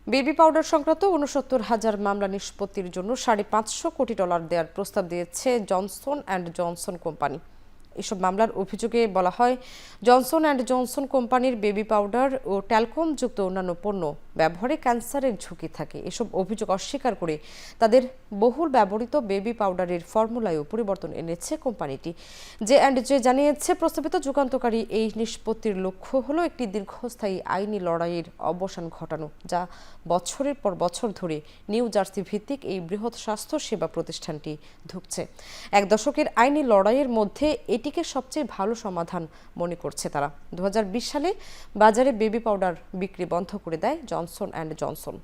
Baby powder সংক্রান্ত ৬৯,০০০ মামলা নিষ্পত্তির জন্য $৫৫০ কোটি দেওয়ার প্রস্তাব দিয়েছে জনসন অ্যান্ড জনসন কোম্পানি। এসব মামলার অভিযোগে বলা হয়, জনসন অ্যান্ড জনসন কোম্পানির বেবি পাউডার ও ট্যালকম যুক্ত অন্যান্য পণ্য ব্যবহারে ক্যান্সারের ঝুঁকি থাকে। এসব অভিযোগ অস্বীকার করে তাদের বহুল ব্যবহৃত বেবি পাউডারের ফর্মুলায়ও পরিবর্তন এনেছে কোম্পানিটি। জে জানিয়েছে, প্রস্তাবিত যুগান্তকারী এই নিষ্পত্তির লক্ষ্য হলো একটি দীর্ঘস্থায়ী আইনি লড়াইয়ের অবসান ঘটানো, যা বছরের পর বছর ধরে নিউ জার্সি ভিত্তিক এই বৃহৎ স্বাস্থ্য সেবা প্রতিষ্ঠানটি ধুঁকছে। এক দশকের আইনি লড়াইয়ের মধ্যে এটিকে সবচেয়ে ভালো সমাধান মনে করছে তারা। ২০২০ সালে বাজারে বেবি পাউডার বিক্রি বন্ধ করে দেয় জনসন অ্যান্ড জনসন।